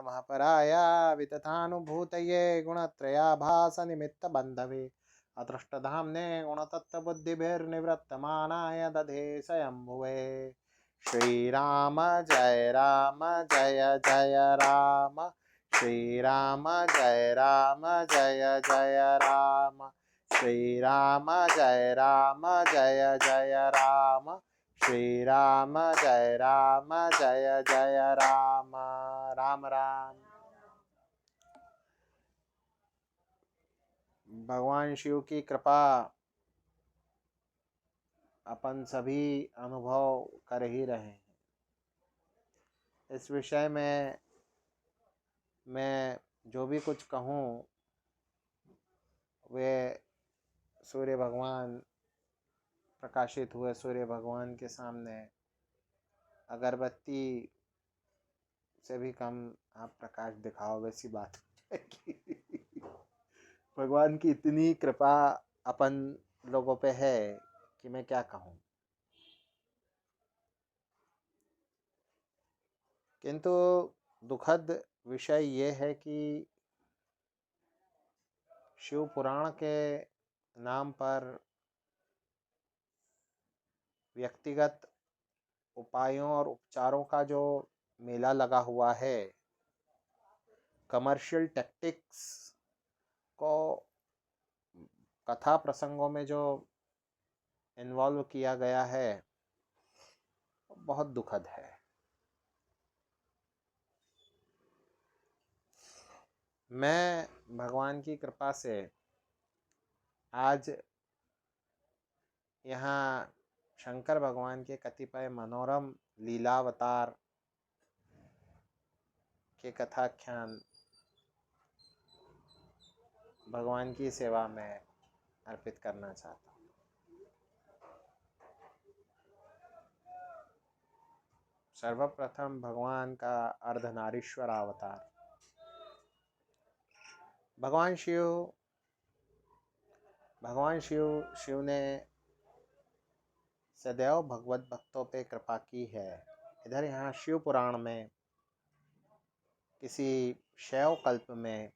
नमः पराया वितथानुभूतये गुणत्रयाभास निमित्त बंधवे अदृष्टधाम्ने गुणतत्त्वबुद्धिभिर्निवृत्तमानाय दधे स्वयंभुवे। श्रीराम जय राम जय जय राम, श्रीराम जय राम जय जय राम, श्रीराम जय राम जय जय राम, श्रीराम जय राम जय जय राम। राम राम। भगवान शिव की कृपा अपन सभी अनुभव कर ही रहे हैं। इस विषय में मैं जो भी कुछ कहूँ वे सूर्य भगवान प्रकाशित हुए सूर्य भगवान के सामने अगरबत्ती से भी कम आप प्रकाश दिखाओ वैसी बात भगवान की इतनी कृपा अपन लोगों पे है कि मैं क्या कहूँ। किंतु दुखद विषय ये है कि शिव पुराण के नाम पर व्यक्तिगत उपायों और उपचारों का जो मेला लगा हुआ है, कमर्शियल टैक्टिक्स को कथा प्रसंगों में जो इन्वॉल्व किया गया है, बहुत दुखद है। मैं भगवान की कृपा से आज यहाँ शंकर भगवान के कतिपय मनोरम लीलावतार के कथाख्यान भगवान की सेवा में अर्पित करना चाहता हूँ। सर्वप्रथम भगवान का अर्धनारीश्वर अवतार भगवान शिव ने सदैव भगवत भक्तों पे कृपा की है। इधर यहाँ शिव पुराण में किसी शैव कल्प में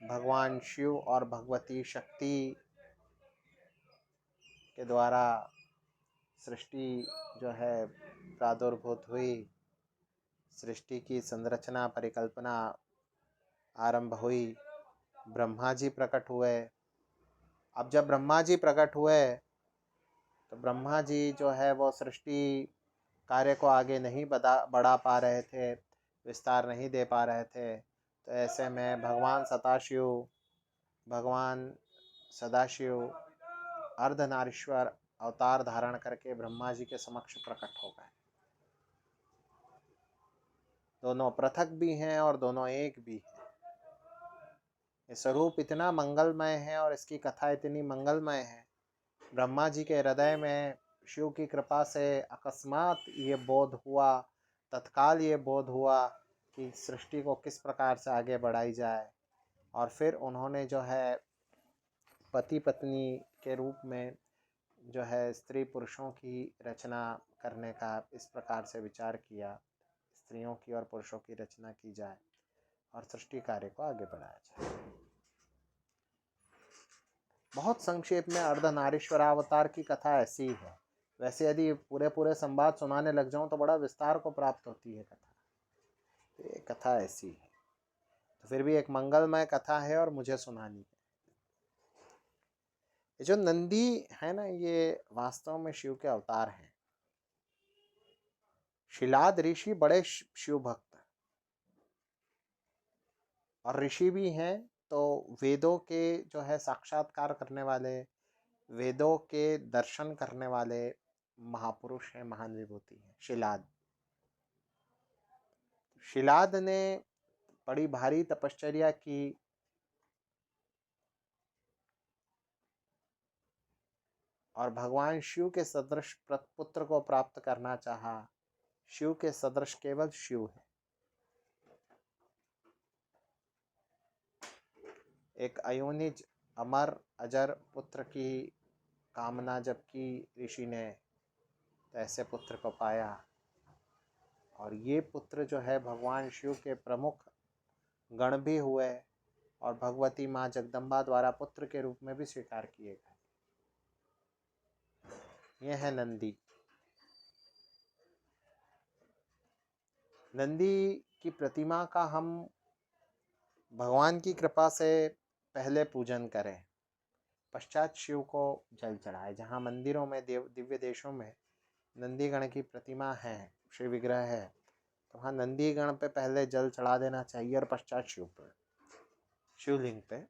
भगवान शिव और भगवती शक्ति के द्वारा सृष्टि जो है प्रादुर्भूत हुई, सृष्टि की संरचना परिकल्पना आरंभ हुई, ब्रह्मा जी प्रकट हुए। अब जब ब्रह्मा जी प्रकट हुए तो ब्रह्मा जी जो है वो सृष्टि कार्य को आगे नहीं बढ़ा पा रहे थे, विस्तार नहीं दे पा रहे थे। तो ऐसे में भगवान सदाशिव अर्धनारीश्वर अवतार धारण करके ब्रह्मा जी के समक्ष प्रकट हो गए। दोनों पृथक भी हैं और दोनों एक भी हैं। ये स्वरूप इतना मंगलमय है और इसकी कथा इतनी मंगलमय है। ब्रह्मा जी के हृदय में शिव की कृपा से अकस्मात ये बोध हुआ, तत्काल ये बोध हुआ कि सृष्टि को किस प्रकार से आगे बढ़ाई जाए। और फिर उन्होंने जो है पति पत्नी के रूप में जो है स्त्री पुरुषों की रचना करने का इस प्रकार से विचार किया, स्त्रियों की और पुरुषों की रचना की जाए और सृष्टि कार्य को आगे बढ़ाया जाए। बहुत संक्षेप में अर्धनारीश्वर अवतार की कथा ऐसी है। वैसे यदि पूरे संवाद सुनाने लग जाऊं तो बड़ा विस्तार को प्राप्त होती है कथा। ये कथा ऐसी है तो फिर भी एक मंगलमय कथा है और मुझे सुनानी है। ये जो नंदी है ना, ये वास्तव में शिव के अवतार हैं। शिलाद ऋषि बड़े शिव भक्त और ऋषि भी हैं, तो वेदों के जो है साक्षात्कार करने वाले, वेदों के दर्शन करने वाले महापुरुष हैं, महान विभूति हैं शिलाद ने बड़ी भारी तपश्चर्या की और भगवान शिव के सदृश पुत्र को प्राप्त करना चाहा। शिव के सदृश केवल शिव है। एक अयोनिज अमर अजर पुत्र की कामना जब की ऋषि ने, तो ऐसे पुत्र को पाया और ये पुत्र जो है भगवान शिव के प्रमुख गण भी हुए और भगवती माँ जगदम्बा द्वारा पुत्र के रूप में भी स्वीकार किए गए। ये है नंदी। नंदी की प्रतिमा का हम भगवान की कृपा से पहले पूजन करें, पश्चात शिव को जल चढ़ाए। जहाँ मंदिरों में दिव्य देशों में नंदी गण की प्रतिमा है, श्री विग्रह है, तो वहाँ नंदी गण पे पहले जल चढ़ा देना चाहिए और पश्चात शिव पर, शिवलिंग पे।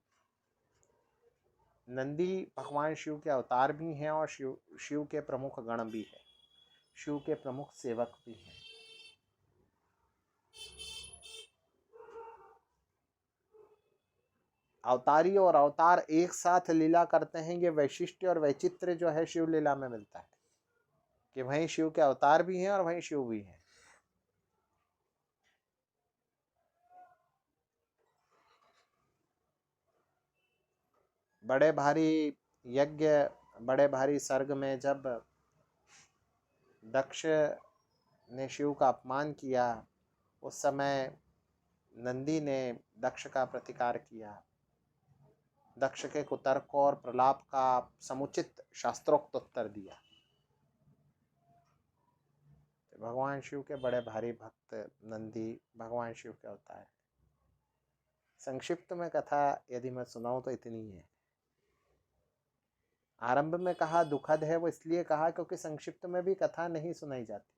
नंदी भगवान शिव के अवतार भी हैं और शिव के प्रमुख गण भी है, शिव के प्रमुख सेवक भी हैं। अवतारी और अवतार एक साथ लीला करते हैं, ये वैशिष्ट्य और वैचित्र जो है शिव लीला में मिलता है कि वहीं शिव के अवतार भी हैं और वहीं शिव भी हैं। बड़े भारी यज्ञ, बड़े भारी सर्ग में जब दक्ष ने शिव का अपमान किया, उस समय नंदी ने दक्ष का प्रतिकार किया। दक्ष के कुतर्क और प्रलाप का समुचित शास्त्रोक्त उत्तर दिया। भगवान शिव के बड़े भारी भक्त नंदी भगवान शिव के अवतार है। संक्षिप्त में कथा यदि मैं सुनाऊं तो इतनी है। आरंभ में कहा दुखद है, वो इसलिए कहा क्योंकि संक्षिप्त में भी कथा नहीं सुनाई जाती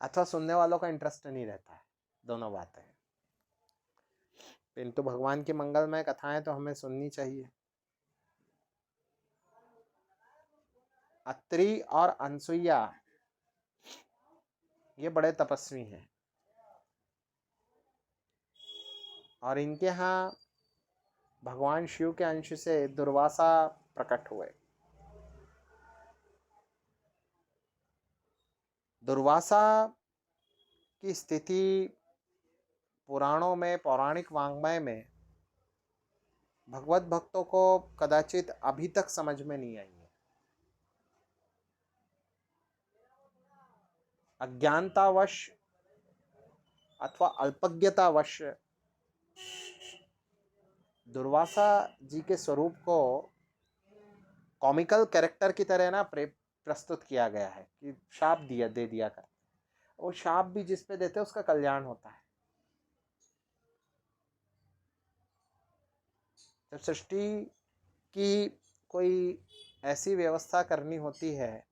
अथवा सुनने वालों का इंटरेस्ट नहीं रहता है, दोनों बातें हैं। किंतु भगवान की मंगलमय कथाएं तो हमें सुननी चाहिए। अत्रि और अनसुईया ये बड़े तपस्वी हैं और इनके यहाँ भगवान शिव के अंश से दुर्वासा प्रकट हुए। दुर्वासा की स्थिति पुराणों में, पौराणिक वांग्मय में भगवत भक्तों को कदाचित अभी तक समझ में नहीं आई है। अज्ञानतावश अथवा अल्पज्ञतावश दुर्वासा जी के स्वरूप को कॉमिकल कैरेक्टर की तरह ना प्रस्तुत किया गया है कि शाप दे दिया कर। वो शाप भी जिस पे देते हैं उसका कल्याण होता है। जब सृष्टि की कोई ऐसी व्यवस्था करनी होती है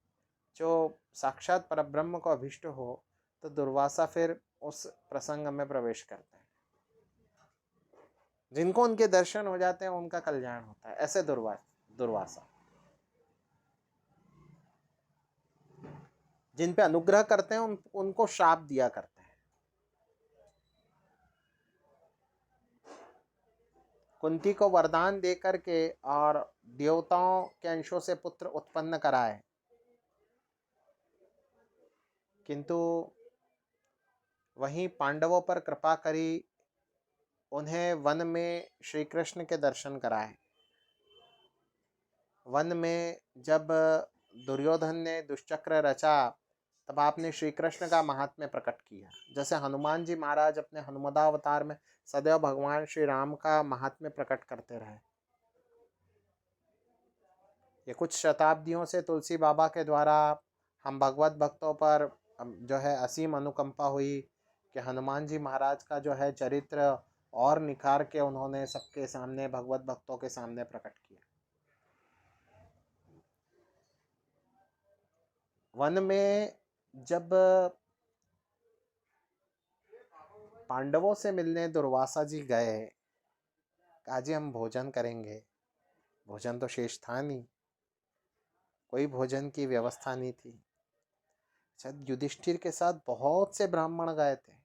जो साक्षात परब्रह्म को अभिष्ट हो, तो दुर्वासा फिर उस प्रसंग में प्रवेश करते हैं। जिनको उनके दर्शन हो जाते हैं उनका कल्याण होता है। ऐसे दुर्वासा जिन पे अनुग्रह करते हैं उनको शाप दिया करते हैं। कुंती को वरदान देकर के और देवताओं के अंशों से पुत्र उत्पन्न कराए, किंतु वहीं पांडवों पर कृपा करी, उन्हें वन में श्री कृष्ण के दर्शन कराए। वन में जब दुर्योधन ने दुष्चक्र रचा, तब आपने श्री कृष्ण का महात्म्य प्रकट किया। जैसे हनुमान जी महाराज अपने हनुमदावतार में सदैव भगवान श्री राम का महात्म्य प्रकट करते रहे। ये कुछ शताब्दियों से तुलसी बाबा के द्वारा हम भगवत भक्तों पर जो है असीम अनुकंपा हुई कि हनुमान जी महाराज का जो है चरित्र और निखार के उन्होंने सबके सामने, भगवत भक्तों के सामने प्रकट किया। वन में जब पांडवों से मिलने दुर्वासा जी गए, कहा जी हम भोजन करेंगे। भोजन तो शेष था नहीं, कोई भोजन की व्यवस्था नहीं थी। शायद युधिष्ठिर के साथ बहुत से ब्राह्मण गए थे,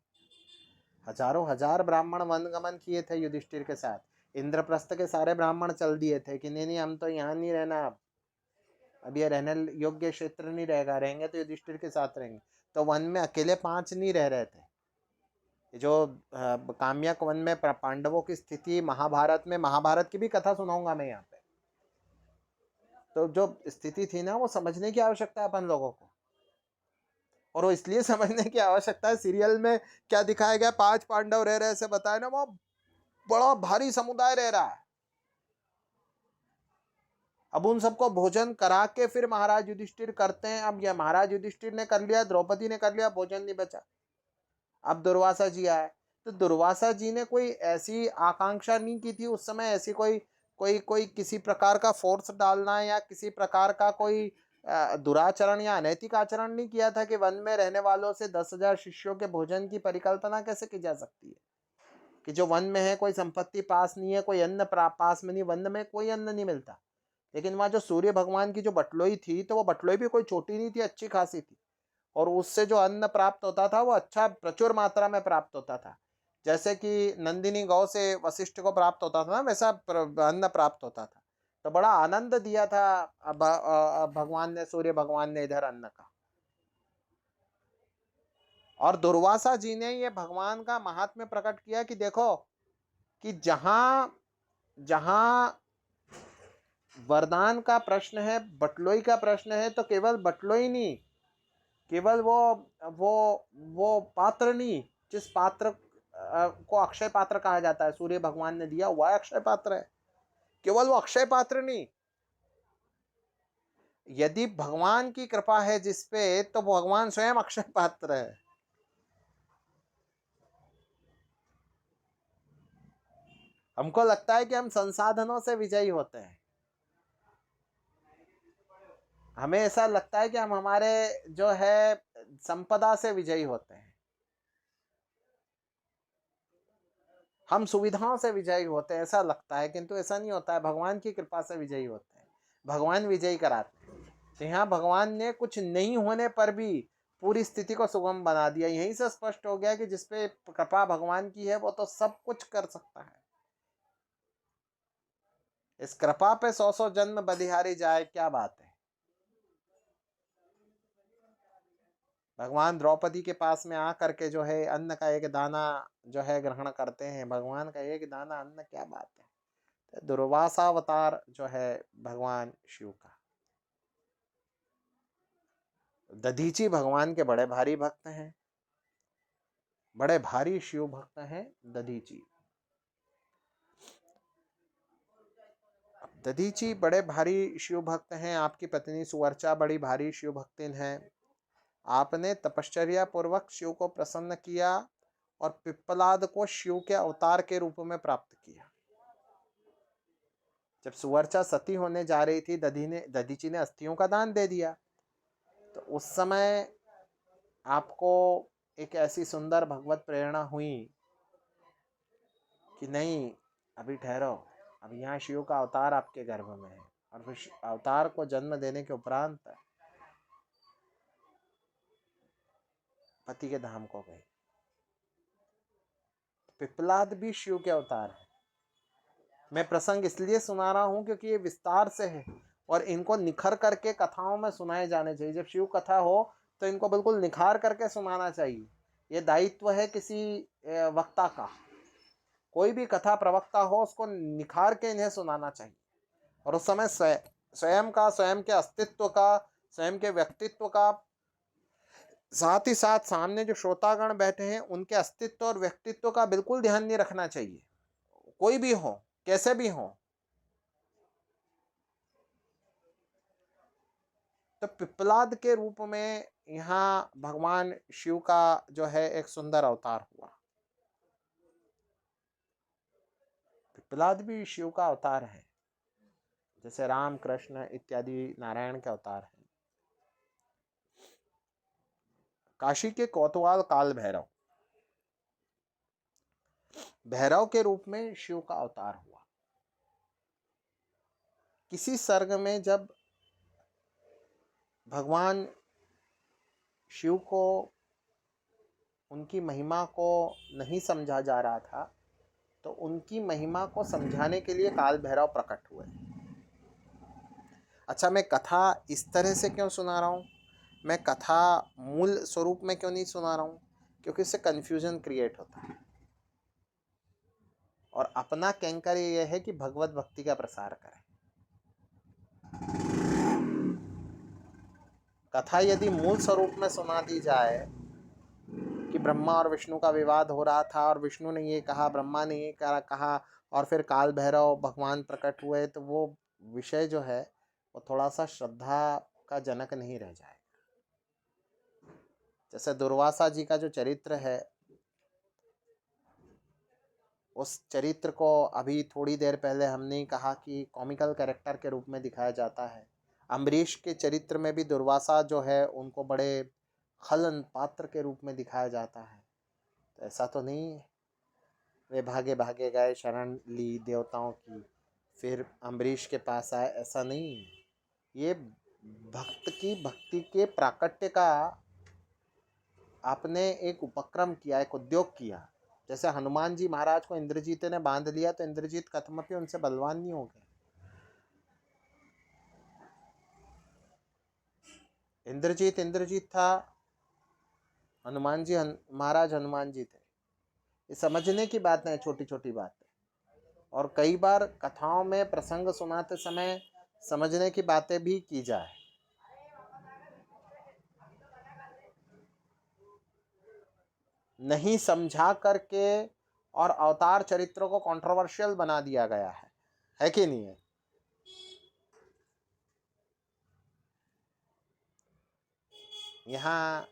हजारों हजार ब्राह्मण वनगमन किए थे युधिष्ठिर के साथ। इंद्रप्रस्थ के सारे ब्राह्मण चल दिए थे कि नहीं हम तो यहाँ नहीं रहना, अब ये रहने योग्य क्षेत्र नहीं रहेगा, रहेंगे तो युधिष्ठिर के साथ रहेंगे। तो वन में अकेले 5 नहीं रह रहे थे। जो काम्यक वन में पांडवों की स्थिति महाभारत में, महाभारत की भी कथा सुनाऊंगा मैं यहाँ पे, तो जो स्थिति थी ना वो समझने की आवश्यकता है अपन लोगों को। और वो इसलिए समझने की आवश्यकता है, सीरियल में क्या दिखाया गया, 5 पांडव रह रहे ऐसे बताया ना, वहां बड़ा भारी समुदाय रह रहा है। अब उन सबको भोजन करा के फिर महाराज युधिष्ठिर करते हैं। अब यह महाराज युधिष्ठिर ने कर लिया, द्रौपदी ने कर लिया, भोजन नहीं बचा। अब दुर्वासा जी आए, तो दुर्वासा जी ने कोई ऐसी आकांक्षा नहीं की थी उस समय, ऐसी कोई कोई कोई किसी प्रकार का फोर्स डालना या किसी प्रकार का कोई दुराचरण या अनैतिक आचरण नहीं किया था कि वन में रहने वालों से 10,000 शिष्यों के भोजन की परिकल्पना कैसे की जा सकती है, कि जो वन में है कोई संपत्ति पास नहीं है, कोई अन्न पास में नहीं, वन में कोई अन्न नहीं मिलता। लेकिन वहां जो सूर्य भगवान की जो बटलोई थी, तो वो बटलोई भी कोई छोटी नहीं थी, अच्छी खासी थी, और उससे जो अन्न प्राप्त होता था वो अच्छा प्रचुर मात्रा में प्राप्त होता था। जैसे कि नंदिनी गौ से वशिष्ठ को प्राप्त होता था ना, वैसा अन्न प्राप्त होता था। तो बड़ा आनंद दिया था भगवान ने, सूर्य भगवान ने इधर अन्न का। और दुर्वासा जी ने ये भगवान का महात्म्य प्रकट किया कि देखो कि जहां जहां वरदान का प्रश्न है, बटलोई का प्रश्न है, तो केवल बटलोई नहीं, केवल वो वो पात्र नहीं, जिस पात्र को अक्षय पात्र कहा जाता है, सूर्य भगवान ने दिया हुआ अक्षय पात्र है, केवल वो अक्षय पात्र नहीं, यदि भगवान की कृपा है जिसपे, तो भगवान स्वयं अक्षय पात्र है। हमको लगता है कि हम संसाधनों से विजयी होते हैं, हमें ऐसा लगता है कि हम हमारे जो है संपदा से विजयी होते हैं, हम सुविधाओं से विजयी होते हैं, ऐसा लगता है, किंतु ऐसा नहीं होता है। भगवान की कृपा से विजयी होते हैं, भगवान विजयी कराते हैं। तो यहाँ भगवान ने कुछ नहीं होने पर भी पूरी स्थिति को सुगम बना दिया। यहीं से स्पष्ट हो गया कि जिसपे कृपा भगवान की है वो तो सब कुछ कर सकता है। इस कृपा पे 100 जन्म बलिहारी जाए, क्या बात है। भगवान द्रौपदी के पास में आकर के जो है अन्न का एक दाना जो है ग्रहण करते हैं, भगवान का एक दाना अन्न, क्या बात है। तो दुर्वासावतार जो है भगवान शिव का। दधीची भगवान के बड़े भारी भक्त हैं, बड़े भारी शिव भक्त हैं दधीची। दधीची बड़े भारी शिव भक्त हैं। आपकी पत्नी सुवर्चा बड़ी भारी शिव भक्तिन है। आपने तपश्चर्या पूर्वक शिव को प्रसन्न किया और पिप्पलाद को शिव के अवतार के रूप में प्राप्त किया। जब सुवर्चा सती होने जा रही थी, दधीची ने अस्थियों का दान दे दिया। तो उस समय आपको एक ऐसी सुंदर भगवत प्रेरणा हुई कि नहीं, अभी ठहरो, अभी यहाँ शिव का अवतार आपके गर्भ में है। और फिर अवतार को जन्म देने के उपरांत पति के धाम को गए। पिप्पलाद भी शिव के अवतार है। मैं प्रसंग इसलिए सुना रहा हूं क्योंकि ये विस्तार से है और इनको निखर करके कथाओं में सुनाए जाने चाहिए। जब शिव कथा हो तो इनको बिल्कुल निखार करके सुनाना चाहिए। ये दायित्व है किसी वक्ता का, कोई भी कथा प्रवक्ता हो उसको निखार के इन्हें सुनाना चाहिए। और उस समय स्वयं का, स्वयं के अस्तित्व का, स्वयं के व्यक्तित्व का, साथ ही साथ सामने जो श्रोतागण बैठे हैं उनके अस्तित्व और व्यक्तित्व का बिल्कुल ध्यान नहीं रखना चाहिए, कोई भी हो, कैसे भी हो। तो पिप्पलाद के रूप में यहाँ भगवान शिव का जो है एक सुंदर अवतार हुआ। पिप्पलाद भी शिव का अवतार है, जैसे राम कृष्ण इत्यादि नारायण के अवतार हैं। काशी के कोतवाल काल भैरव, भैरव के रूप में शिव का अवतार हुआ। किसी सर्ग में जब भगवान शिव को उनकी महिमा को नहीं समझा जा रहा था, तो उनकी महिमा को समझाने के लिए काल भैरव प्रकट हुए। अच्छा, मैं कथा इस तरह से क्यों सुना रहा हूँ, मैं कथा मूल स्वरूप में क्यों नहीं सुना रहा हूँ, क्योंकि इससे कन्फ्यूजन क्रिएट होता है। और अपना कैंकर यह है कि भगवत भक्ति का प्रसार करें। कथा यदि मूल स्वरूप में सुना दी जाए कि ब्रह्मा और विष्णु का विवाद हो रहा था और विष्णु ने ये कहा, ब्रह्मा ने ये कहा और फिर काल भैरव भगवान प्रकट हुए, तो वो विषय जो है वो थोड़ा सा श्रद्धा का जनक नहीं रह जाएगा। जैसे दुर्वासा जी का जो चरित्र है, उस चरित्र को अभी थोड़ी देर पहले हमने कहा कि कॉमिकल कैरेक्टर के रूप में दिखाया जाता है। अम्बरीश के चरित्र में भी दुर्वासा जो है उनको बड़े खलन पात्र के रूप में दिखाया जाता है। तो ऐसा तो नहीं है वे भागे भागे गए, शरण ली देवताओं की, फिर अम्बरीश के पास आए, ऐसा नहीं है। ये भक्त की भक्ति के प्राकट्य का आपने एक उपक्रम किया, एक उद्योग किया। जैसे हनुमान जी महाराज को इंद्रजीत ने बांध लिया तो इंद्रजीत कथमपि उनसे बलवान नहीं हो गए। इंद्रजीत था, हनुमान जी महाराज हनुमान जी थे। ये समझने की बात है, छोटी छोटी बात है। और कई बार कथाओं में प्रसंग सुनाते समय समझने की बातें भी की जाए। नहीं समझा करके और अवतार चरित्रों को कंट्रोवर्शियल बना दिया गया है कि नहीं है? यहाँ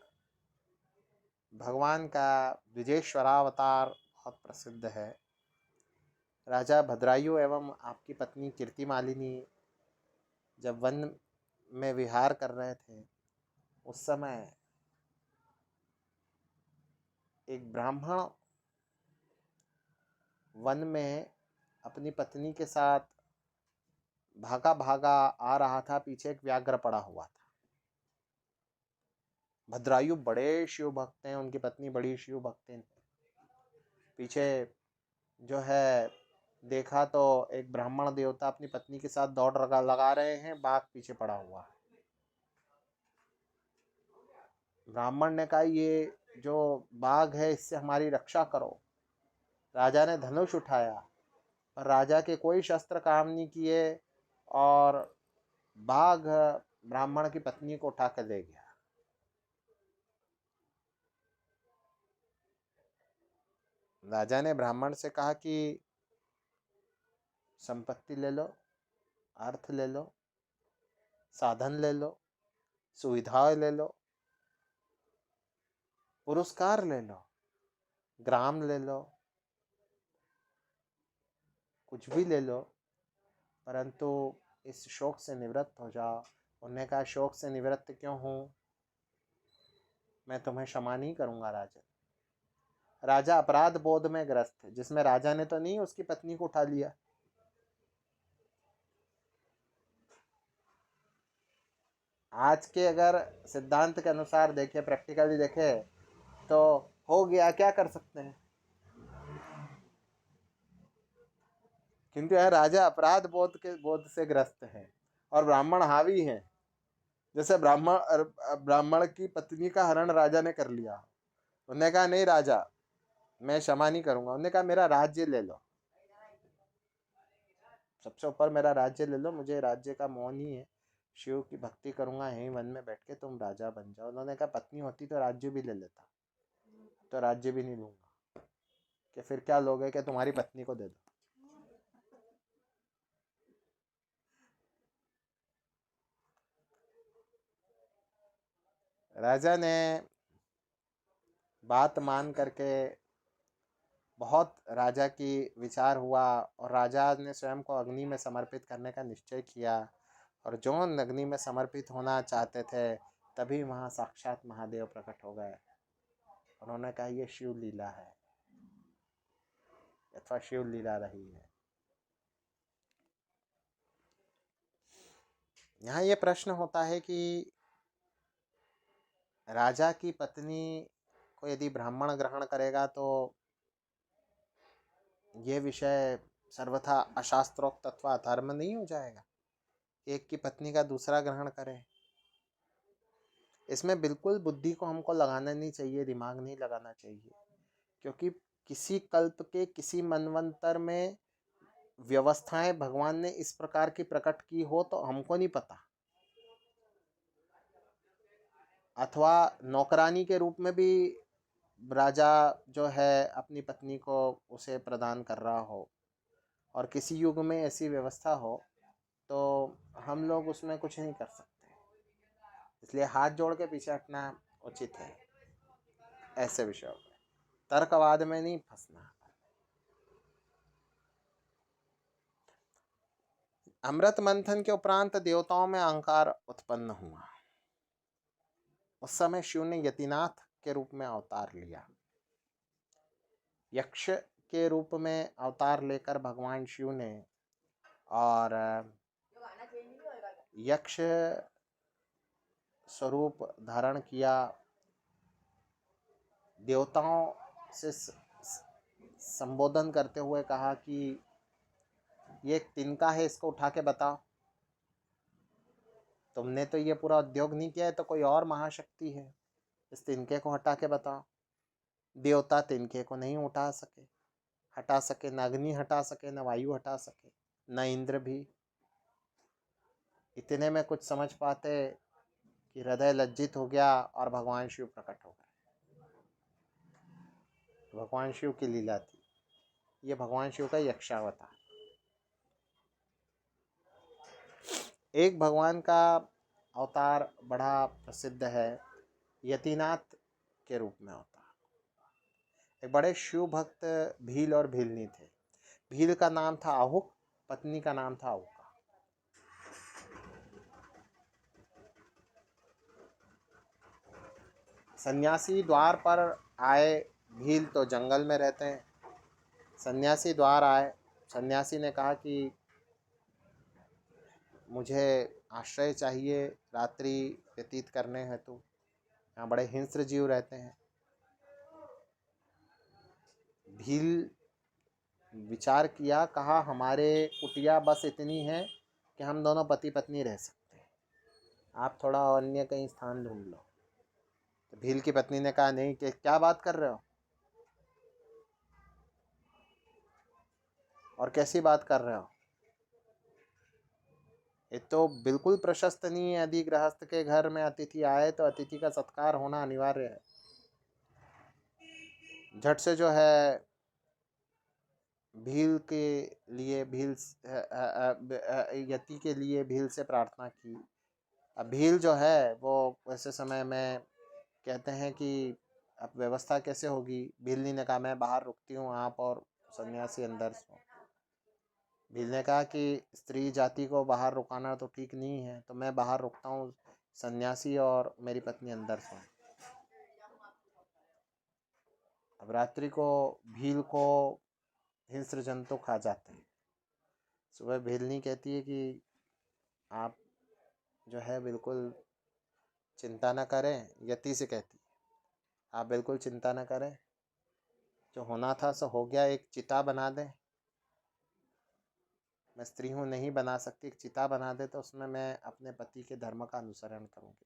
भगवान का विजयेश्वरावतार बहुत प्रसिद्ध है। राजा भद्रायु एवं आपकी पत्नी कीर्ति मालिनी जब वन में विहार कर रहे थे, उस समय एक ब्राह्मण वन में अपनी पत्नी के साथ भागा भागा आ रहा था, पीछे एक व्याघ्र पड़ा हुआ था। भद्रायु बड़े शिव भक्त हैं, उनकी पत्नी बड़ी शिव भक्तिन है। पीछे जो है देखा तो एक ब्राह्मण देवता अपनी पत्नी के साथ दौड़ लगा रहे हैं, बाघ पीछे पड़ा हुआ है। ब्राह्मण ने कहा, ये जो बाघ है इससे हमारी रक्षा करो। राजा ने धनुष उठाया, पर राजा के कोई शस्त्र काम नहीं किए और बाघ ब्राह्मण की पत्नी को उठा कर ले गया। राजा ने ब्राह्मण से कहा कि संपत्ति ले लो, अर्थ ले लो, साधन ले लो, सुविधाएं ले लो, पुरस्कार ले लो, ग्राम ले लो, कुछ भी ले लो, परंतु इस शोक से निवृत्त हो जाओ। उन्होंने कहा, शोक से निवृत्त क्यों हूं? मैं तुम्हें क्षमा नहीं करूंगा राजन। राजा अपराध बोध में ग्रस्त है, जिसमें राजा ने तो नहीं उसकी पत्नी को उठा लिया। आज के अगर सिद्धांत के अनुसार देखे, प्रैक्टिकली देखे, तो हो गया, क्या कर सकते हैं। किंतु यह राजा अपराध बोध से ग्रस्त है और ब्राह्मण हावी हैं। जैसे ब्राह्मण की पत्नी का हरण राजा ने कर लिया। उन्होंने कहा, नहीं राजा, मैं क्षमा नहीं करूंगा। उन्होंने कहा, मेरा राज्य ले लो, सबसे ऊपर मेरा राज्य ले लो, मुझे राज्य का मोह नहीं है, शिव की भक्ति करूंगा यहीं वन में बैठ के, तुम राजा बन जाओ। उन्होंने कहा, पत्नी होती तो राज्य भी ले लेता, तो राज्य भी नहीं लूंगा। कि फिर क्या लोगे? कि तुम्हारी पत्नी को दे दो। राजा ने बात मान करके, बहुत राजा की विचार हुआ और राजा ने स्वयं को अग्नि में समर्पित करने का निश्चय किया। और जो अग्नि में समर्पित होना चाहते थे, तभी वहाँ साक्षात महादेव प्रकट हो गए। उन्होंने कहा, ये शिव लीला है अथवा शिव लीला रही है। यहाँ ये प्रश्न होता है कि राजा की पत्नी को यदि ब्राह्मण ग्रहण करेगा तो ये विषय सर्वथा अशास्त्रोक्त अथवा अधर्म नहीं हो जाएगा? एक की पत्नी का दूसरा ग्रहण करे, इसमें बिल्कुल बुद्धि को हमको लगाना नहीं चाहिए, दिमाग नहीं लगाना चाहिए। क्योंकि किसी कल्प के किसी मनवंतर में व्यवस्थाएं भगवान ने इस प्रकार की प्रकट की हो तो हमको नहीं पता। अथवा नौकरानी के रूप में भी राजा जो है अपनी पत्नी को उसे प्रदान कर रहा हो, और किसी युग में ऐसी व्यवस्था हो, तो हम लोग उसमें कुछ नहीं कर सकते। इसलिए हाथ जोड़ के पीछे हटना उचित है ऐसे विषयों में, तर्कवाद में नहीं फंसना। अमृत मंथन के उपरांत देवताओं में अहंकार उत्पन्न हुआ। उस समय शिव ने यतिनाथ के रूप में अवतार लिया। यक्ष के रूप में अवतार लेकर भगवान शिव ने और यक्ष स्वरूप धारण किया। देवताओं से संबोधन करते हुए कहा कि ये एक तिनका है, इसको उठा के बताओ। तुमने तो ये पूरा उद्योग नहीं किया है, तो कोई और महाशक्ति है, इस तिनके को हटा के बताओ। देवता तिनके को नहीं हटा सके, न अग्नि हटा सके, न वायु हटा सके, न इंद्र भी। इतने में कुछ समझ पाते कि हृदय लज्जित हो गया और भगवान शिव प्रकट हो गए। भगवान शिव की लीला थी ये, भगवान शिव का यक्षावतार। एक भगवान का अवतार बड़ा प्रसिद्ध है, यतिनाथ के रूप में होता। एक बड़े शिव भक्त भील और भीलनी थे। भील का नाम था आहुक, पत्नी का नाम था आहुका। सन्यासी द्वार पर आए। भील तो जंगल में रहते हैं। सन्यासी द्वार आए। सन्यासी ने कहा कि मुझे आश्रय चाहिए रात्रि व्यतीत करने हेतु। यहाँ बड़े हिंस्र जीव रहते हैं। भील विचार किया, कहा हमारे कुटिया बस इतनी है कि हम दोनों पति पत्नी रह सकते हैं, आप थोड़ा अन्य कहीं स्थान ढूंढ लो। तो भील की पत्नी ने कहा नहीं, कि क्या बात कर रहे हो और कैसी बात कर रहे हो, ये तो बिल्कुल प्रशस्त नहीं है। यदि गृहस्थ के घर में अतिथि आए तो अतिथि का सत्कार होना अनिवार्य है। झट से जो है भील के लिए यति के लिए भील से प्रार्थना की। अब भील जो है वो वैसे समय में कहते हैं कि अब व्यवस्था कैसे होगी। भीलनी ने कहा मैं बाहर रुकती हूँ, आप और सन्यासी अंदर सो। भील ने कहा कि स्त्री जाति को बाहर रुकाना तो ठीक नहीं है, तो मैं बाहर रुकता हूँ, सन्यासी और मेरी पत्नी अंदर सो। अब रात्रि को भील को हिंस्र जंतु खा जाते हैं। सुबह भीलनी कहती है कि आप जो है बिल्कुल चिंता न करें। यति से कहती आप बिल्कुल चिंता न करें, जो होना था सो हो गया। एक चिता बना दें, मैं स्त्री हूँ नहीं बना सकती, एक चिता बना दे तो उसमें मैं अपने पति के धर्म का अनुसरण करूँगी।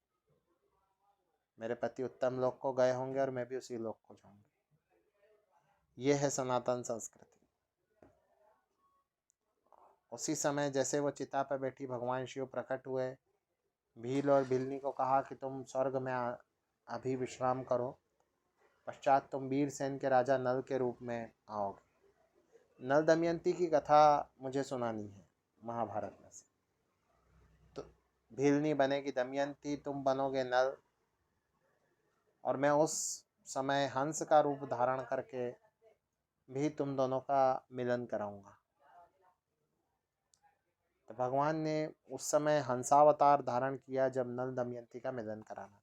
मेरे पति उत्तम लोक को गए होंगे और मैं भी उसी लोक को जाऊंगी। ये है सनातन संस्कृति। उसी समय जैसे वो चिता पर बैठी भगवान शिव प्रकट हुए। भील और भीलनी को कहा कि तुम स्वर्ग में अभी विश्राम करो, पश्चात तुम वीरसेन के राजा नल के रूप में आओगे। नल दमयंती की कथा मुझे सुनानी है महाभारत में से। तो भीलनी बनेगी दमयंती, तुम बनोगे नल, और मैं उस समय हंस का रूप धारण करके भी तुम दोनों का मिलन कराऊंगा। तो भगवान ने उस समय हंसावतार धारण किया जब नल दमयंती का मिलन कराना था।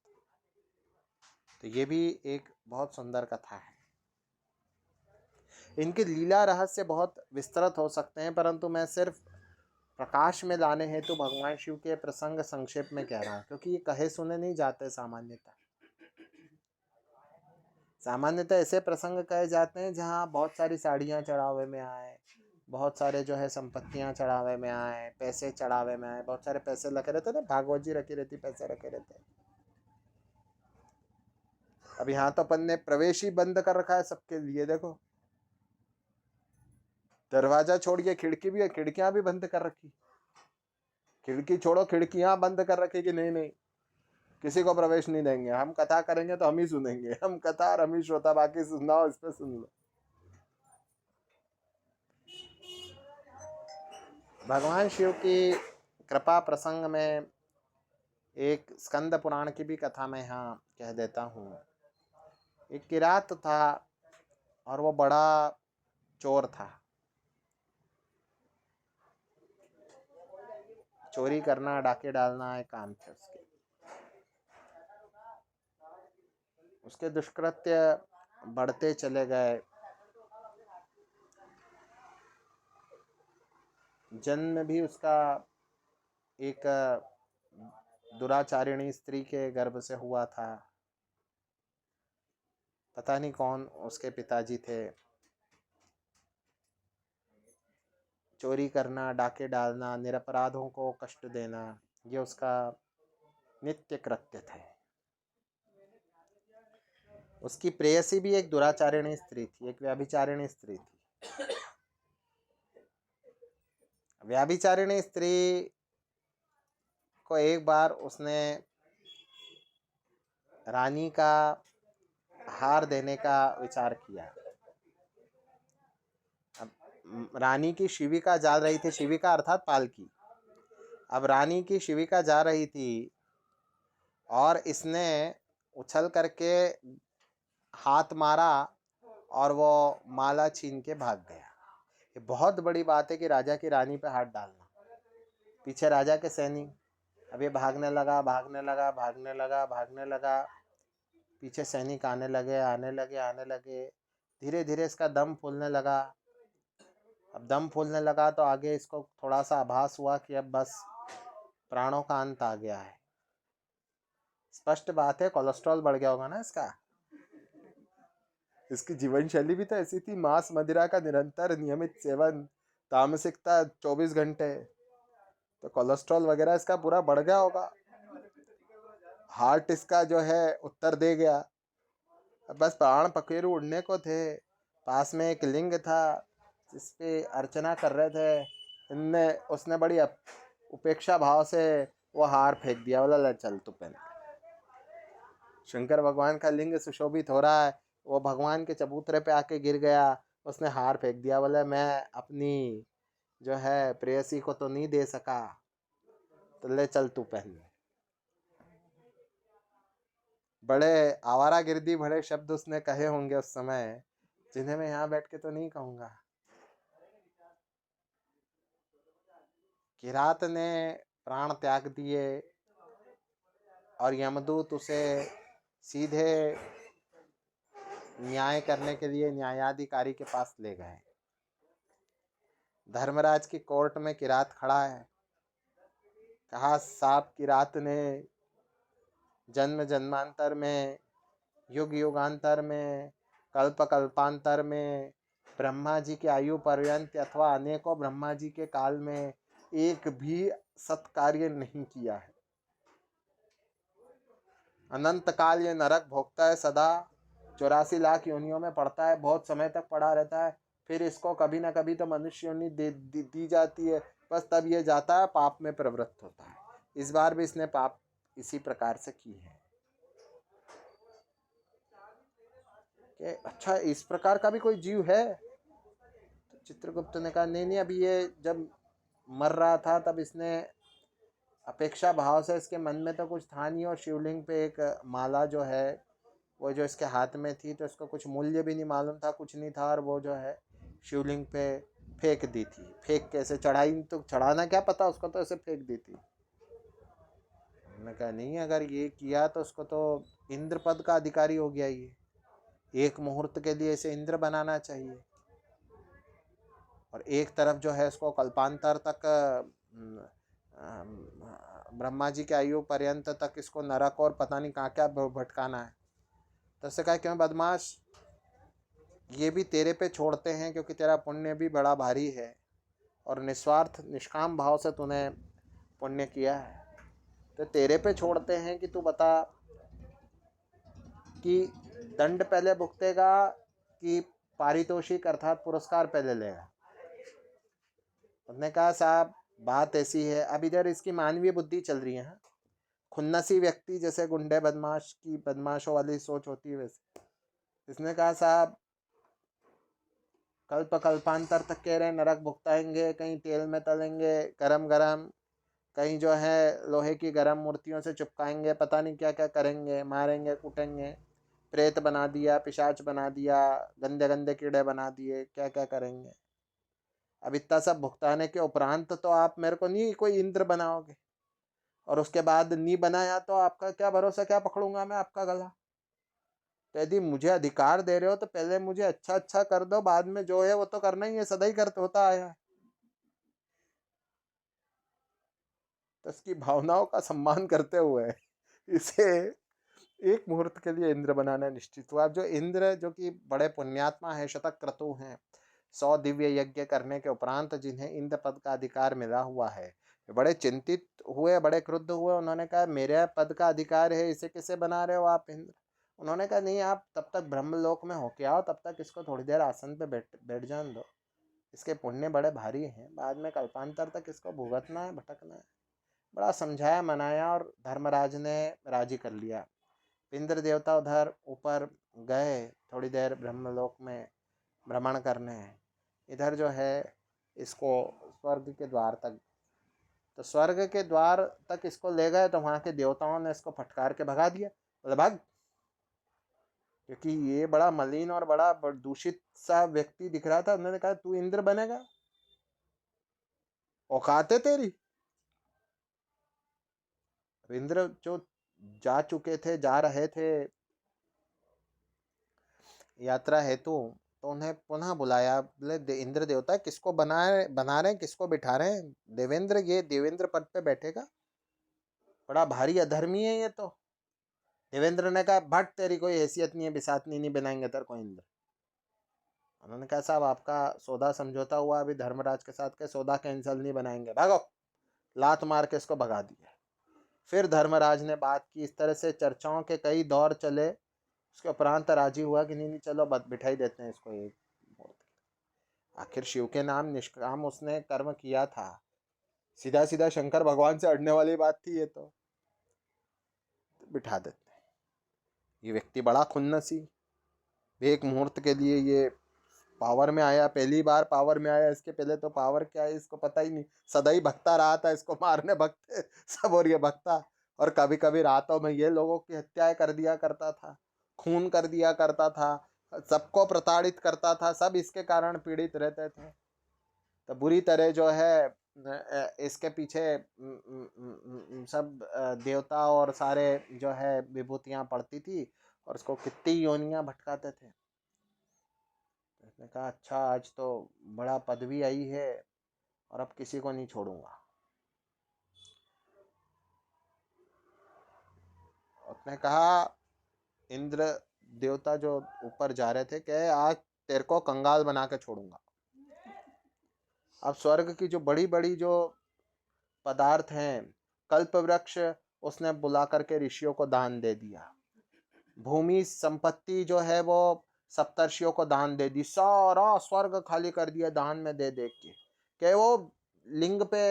तो ये भी एक बहुत सुंदर कथा है। इनके लीला रहस्य बहुत विस्तृत हो सकते हैं, परंतु मैं सिर्फ प्रकाश में लाने हेतु भगवान शिव के प्रसंग संक्षेप में कह रहा हूँ, क्योंकि ये कहे सुने नहीं जाते। सामान्यतः ऐसे प्रसंग कहे जाते हैं जहाँ बहुत सारी साड़ियाँ चढ़ावे में आए, बहुत सारे जो है संपत्तियाँ चढ़ावे में आए, पैसे चढ़ावे में आए, बहुत सारे पैसे रखे रहते ना, भागवत जी रखी रहती, पैसे रखे रहते। अब यहाँ तो अपन ने प्रवेश ही बंद कर रखा है सबके लिए। देखो दरवाजा छोड़िए, खिड़की भी है, खिड़कियां भी बंद कर रखी। खिड़की छोड़ो, खिड़कियां बंद कर रखी कि नहीं नहीं किसी को प्रवेश नहीं देंगे। हम कथा करेंगे तो हम ही सुनेंगे, हम कथा और हम ही श्रोता, बाकी सुनाओ, इस पे सुन लो। भगवान शिव की कृपा प्रसंग में एक स्कंद पुराण की भी कथा मैं यहाँ कह देता हूँ। एक किरात था और वो बड़ा चोर था। चोरी करना, डाके डालना एक काम थे उसके। उसके दुष्कृत्य बढ़ते चले गए। जन्म भी उसका एक दुराचारिणी स्त्री के गर्भ से हुआ था। पता नहीं कौन उसके पिताजी थे। चोरी करना, डाके डालना, निरपराधों को कष्ट देना, ये उसका नित्य कृत्य थे। उसकी प्रेयसी भी एक दुराचारिणी स्त्री थी, एक व्यभिचारिणी स्त्री थी। व्यभिचारिणी स्त्री को एक बार उसने रानी का हार देने का विचार किया। अब रानी की शिविका जा रही थी, शिविका अर्थात पालकी। अब रानी की शिविका जा रही थी और इसने उछल करके हाथ मारा और वो माला छीन के भाग गया। ये बहुत बड़ी बात है कि राजा की रानी पे हाथ डालना। पीछे राजा के सैनिक, अब ये भागने लगा, भागने लगा, भागने लगा, भागने लगा। पीछे सैनिक आने लगे, आने लगे, आने लगे। धीरे धीरे इसका दम फूलने लगा। अब दम फूलने लगा तो आगे इसको थोड़ा सा आभास हुआ कि अब बस प्राणों का अंत आ गया है। स्पष्ट बात है, कोलेस्ट्रॉल बढ़ गया होगा ना इसका। इसकी जीवन शैली भी तो ऐसी थी, मांस मदिरा का निरंतर नियमित सेवन, तामसिकता 24 घंटे, तो कोलेस्ट्रॉल वगैरह इसका पूरा बढ़ गया होगा। हार्ट इसका जो है उत्तर दे गया। अब बस प्राण पखेरु उड़ने को थे। पास में एक लिंग था जिस पे अर्चना कर रहे थे। इनने उसने बड़ी उपेक्षा भाव से वो हार फेंक दिया, बोला ले चल तू पहन। शंकर भगवान का लिंग सुशोभित हो रहा है, वो भगवान के चबूतरे पे आके गिर गया। उसने हार फेंक दिया, बोले मैं अपनी जो है प्रेयसी को तो नहीं दे सका, तो ले चल तू पहन। बड़े आवारागिर्दी भरे शब्द उसने कहे होंगे उस समय, जिन्हें मैं यहाँ बैठ के तो नहीं कहूँगा। किरात ने प्राण त्याग दिए और यमदूत उसे सीधे न्याय करने के लिए न्यायाधिकारी के पास ले गए। धर्मराज की कोर्ट में किरात खड़ा है। कहा साहब, किरात ने जन्म जन्मांतर में, युग युगांतर में, कल्प कल्पांतर में, ब्रह्मा जी की आयु पर्यंत अथवा अनेकों ब्रह्मा जी के काल में एक भी सत्कार्य नहीं किया है। अनंत काल ये नरक भोगता है, सदा 84 लाख योनियों में पड़ता है, बहुत समय तक पड़ा रहता है। फिर इसको कभी ना कभी तो मनुष्य योनि दी जाती है, बस तब ये जाता है, पाप में प्रवृत्त होता है। इस बार भी इसने पाप इसी प्रकार से की है कि अच्छा इस प्रकार का भी कोई जीव है। तो चित्रगुप्त ने कहा नहीं नहीं, अभी ये जब मर रहा था तब इसने अपेक्षा भाव से, इसके मन में तो कुछ था नहीं, और शिवलिंग पे एक माला जो है वो जो इसके हाथ में थी, तो इसको कुछ मूल्य भी नहीं मालूम था, कुछ नहीं था, और वो जो है शिवलिंग पे फेंक दी थी। फेंक कैसे, चढ़ाई तो चढ़ाना क्या पता उसको, तो ऐसे फेंक दी थी। मैंने कहा नहीं, अगर ये किया तो उसको तो इंद्र पद का अधिकारी हो गया। ये एक मुहूर्त के लिए इसे इंद्र बनाना चाहिए, और एक तरफ जो है इसको कल्पांतर तक ब्रह्मा जी के आयु पर्यंत तक इसको नरक और पता नहीं कहाँ क्या भटकाना है। तो उससे कहा क्यों बदमाश, ये भी तेरे पे छोड़ते हैं क्योंकि तेरा पुण्य भी बड़ा भारी है और निस्वार्थ निष्काम भाव से तूने पुण्य किया है, तो तेरे पे छोड़ते हैं कि तू बता कि दंड पहले भुगतेगा कि पारितोषिक अर्थात पुरस्कार पहले लेगा। उसने कहा साहब बात ऐसी है, अब इधर इसकी मानवीय बुद्धि चल रही है। खुन्नसी व्यक्ति, जैसे गुंडे बदमाश की बदमाशों वाली सोच होती है वैसे। इसने कहा साहब कल्प कल्पांतर तक कह रहे हैं नरक भुगताएंगे, कहीं तेल में तलेंगे गरम गरम, कहीं जो है लोहे की गरम मूर्तियों से चिपकाएंगे, पता नहीं क्या क्या करेंगे, मारेंगे कूटेंगे, प्रेत बना दिया, पिशाच बना दिया, गंदे गंदे कीड़े बना दिए, क्या क्या करेंगे। अब इतना सब भुगताने के उपरांत तो आप मेरे को नहीं कोई इंद्र बनाओगे, और उसके बाद नहीं बनाया तो आपका क्या भरोसा, क्या पकड़ूंगा मैं आपका गला। तो यदि मुझे अधिकार दे रहे हो तो पहले मुझे अच्छा अच्छा कर दो, बाद में जो है वो तो करना ही है, सदा ही करते होता आया है। तो इसकी भावनाओं का सम्मान करते हुए इसे एक मुहूर्त के लिए इंद्र बनाना निश्चित हुआ। अब जो इंद्र जो कि बड़े पुण्यात्मा है, शतक क्रतु हैं, 100 दिव्य यज्ञ करने के उपरांत जिन्हें इंद्र पद का अधिकार मिला हुआ है, बड़े चिंतित हुए, बड़े क्रुद्ध हुए। उन्होंने कहा मेरे पद का अधिकार है, इसे कैसे बना रहे हो आप इंद्र। उन्होंने कहा नहीं, आप तब तक ब्रह्मलोक में होके आओ, तब तक इसको थोड़ी देर आसन पे बैठ बैठ जान दो, इसके पुण्य बड़े भारी हैं, बाद में कल्पांतर तक इसको भुगतना है, भटकना है। बड़ा समझाया मनाया और धर्मराज ने राजी कर लिया। इंद्र देवता उधर ऊपर गए थोड़ी देर ब्रह्मलोक में भ्रमण करने, इधर जो है इसको स्वर्ग के द्वार तक, तो स्वर्ग के द्वार तक इसको ले गए तो वहां के देवताओं ने इसको फटकार के भगा दिया, बोले भाग, क्योंकि ये बड़ा मलिन और बड़ा दूषित सा व्यक्ति दिख रहा था। उन्होंने कहा तू इंद्र बनेगा, औकात है तेरी। इंद्र जो जा चुके थे, जा रहे थे यात्रा हेतु, तो उन्हें पुनः बुलाया। बोले इंद्र देवता किसको बना रहे हैं, किसको बिठा रहे हैं, देवेंद्र, ये देवेंद्र पद पे बैठेगा, बड़ा भारी अधर्मी है ये तो। देवेंद्र ने कहा भट, तेरी कोई हैसियत नहीं है, बिसातनी नहीं बनाएंगे तेरे को इंद्र। उन्होंने कहा साहब आपका सौदा समझौता हुआ अभी धर्मराज के साथ, के सौदा कैंसिल नहीं, बनाएंगे, भागो। लात मार के इसको भगा दिया। फिर धर्मराज ने बात की, इस तरह से चर्चाओं के कई दौर चले, उसके उपरांत राजी हुआ कि नहीं नहीं चलो बिठाई देते हैं इसको एक। आखिर शिव के नाम निष्काम उसने कर्म किया था, सीधा सीधा शंकर भगवान से अड़ने वाली बात थी ये तो बिठा देते हैं। ये व्यक्ति बड़ा खुन्नसी, एक मुहूर्त के लिए ये पावर में आया, पहली बार पावर में आया, इसके पहले तो पावर क्या है इसको पता ही नहीं, सदा ही भगता रहा था, इसको मारने भगते सब और ये भगता, और कभी कभी रातों में ये लोगों की हत्याएं कर दिया करता था, खून कर दिया करता था, सबको प्रताड़ित करता था, सब इसके कारण पीड़ित रहते थे। तो बुरी तरह जो है इसके पीछे सब देवता और सारे जो है विभूतियां पड़ती थी, और इसको कितनी योनियां भटकाते थे। उसने कहा अच्छा आज तो बड़ा पदवी आई है और अब किसी को नहीं छोड़ूंगा। उसने कहा इंद्र देवता जो ऊपर जा रहे थे, कहे आज तेरे को कंगाल बना के छोड़ूंगा। अब स्वर्ग की जो बड़ी बड़ी जो पदार्थ हैं, कल्प वृक्ष उसने बुला करके ऋषियों को दान दे दिया, भूमि संपत्ति जो है वो सप्तर्षियों को दान दे दी, सारा स्वर्ग खाली कर दिया दान में दे दे के वो लिंग पे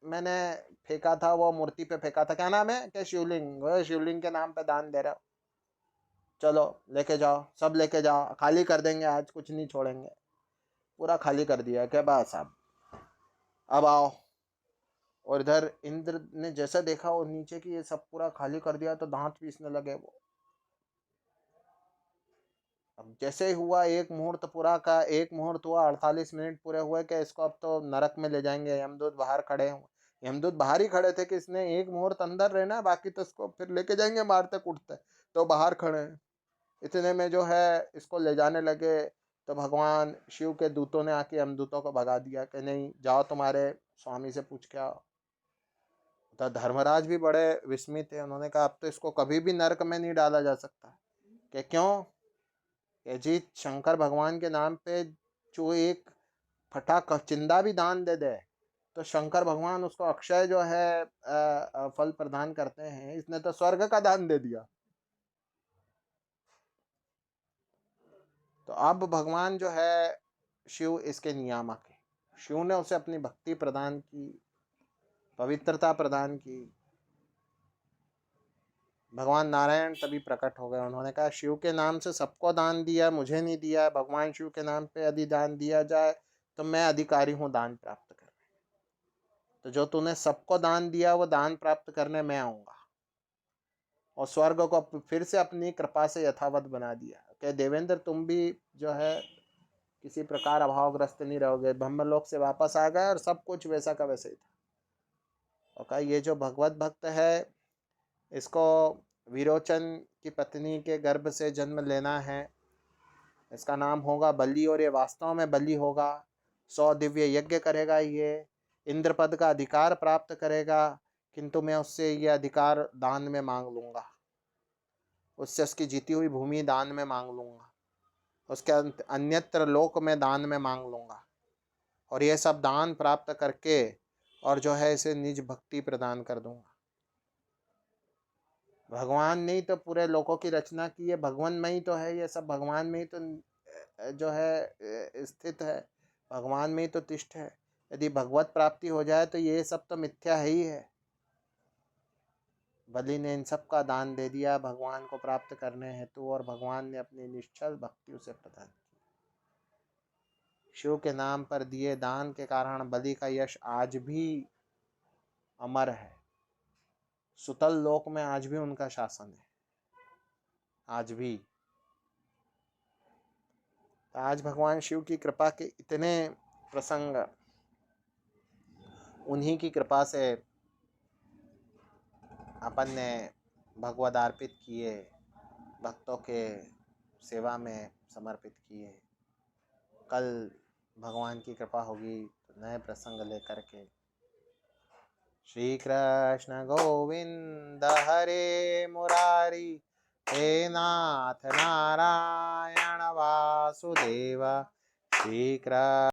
मैंने फेंका था, वो मूर्ति पे फेंका था, क्या नाम है, क्या शिवलिंग, वो शिवलिंग के नाम पे दान दे रहा हो, चलो लेके जाओ, सब लेके जाओ, खाली कर देंगे आज, कुछ नहीं छोड़ेंगे। पूरा खाली कर दिया क्या बस अब आओ। और इधर इंद्र ने जैसा देखा वो नीचे की ये सब पूरा खाली कर दिया, तो दांत पीसने लगे वो। अब जैसे ही हुआ एक मुहूर्त पूरा का, एक मुहूर्त हुआ, 48 मिनट पूरे हुए कि इसको अब तो नरक में ले जाएंगे, यमदूत बाहर खड़े हुए। यमदूत बाहर ही खड़े थे कि इसने एक मुहूर्त अंदर रहना, बाकी तो इसको फिर लेके जाएंगे मारते कूटते, तो बाहर खड़े हैं। इतने में जो है इसको ले जाने लगे, तो भगवान शिव के दूतों ने आके यमदूतों को भगा दिया कि नहीं जाओ, तुम्हारे स्वामी से पूछ के आओ। तो धर्मराज भी बड़े विस्मित थे, उन्होंने कहा अब तो इसको कभी भी नरक में नहीं डाला जा सकता। कि क्यों, कि जी शंकर भगवान के नाम पे जो एक फटा चिंदा भी दान दे दे तो शंकर भगवान उसको अक्षय जो है फल प्रदान करते हैं, इसने तो स्वर्ग का दान दे दिया। तो अब भगवान जो है शिव इसके नियामक है, शिव ने उसे अपनी भक्ति प्रदान की, पवित्रता प्रदान की, भगवान नारायण तभी प्रकट हो गए। उन्होंने कहा शिव के नाम से सबको दान दिया, मुझे नहीं दिया। भगवान शिव के नाम पे यदि दान दिया जाए तो मैं अधिकारी हूँ दान प्राप्त करने। तो जो तूने सबको दान दिया वो दान प्राप्त करने मैं आऊँगा। और स्वर्ग को फिर से अपनी कृपा से यथावत बना दिया कि देवेंद्र तुम भी जो है किसी प्रकार अभावग्रस्त नहीं रहोगे। ब्रह्मलोक से वापस आ गए और सब कुछ वैसा का वैसे ही था। और कहा ये जो भगवत भक्त है इसको विरोचन की पत्नी के गर्भ से जन्म लेना है। इसका नाम होगा बलि और ये वास्तव में बलि होगा। 100 दिव्य यज्ञ करेगा, ये इंद्रपद का अधिकार प्राप्त करेगा। किंतु मैं उससे ये अधिकार दान में मांग लूंगा, उससे उसकी जीती हुई भूमि दान में मांग लूंगा, उसके अन्यत्र लोक में दान में मांग लूंगा। और ये सब दान प्राप्त करके और जो है इसे निज भक्ति प्रदान कर दूंगा। भगवान ने ही तो पूरे लोकों की रचना की है, भगवान में ही तो है ये सब, भगवान में ही तो जो है स्थित है, भगवान में ही तो तिष्ठ है। यदि भगवत प्राप्ति हो जाए तो ये सब तो मिथ्या है ही है। बलि ने इन सब का दान दे दिया भगवान को प्राप्त करने हेतु, और भगवान ने अपनी निश्चल भक्ति उसे प्रदान की। शिव के नाम पर दिए दान के कारण बलि का यश आज भी अमर है। सुतल लोक में आज भी उनका शासन है, आज भी। आज भगवान शिव की कृपा के इतने प्रसंग उन्हीं की कृपा से अपन ने भगवद अर्पित किए, भक्तों के सेवा में समर्पित किए। कल भगवान की कृपा होगी तो नए प्रसंग लेकर के। श्री कृष्ण गोविंद हरे मुरारी, हे नाथ नारायण वासुदेव। श्री कृष्ण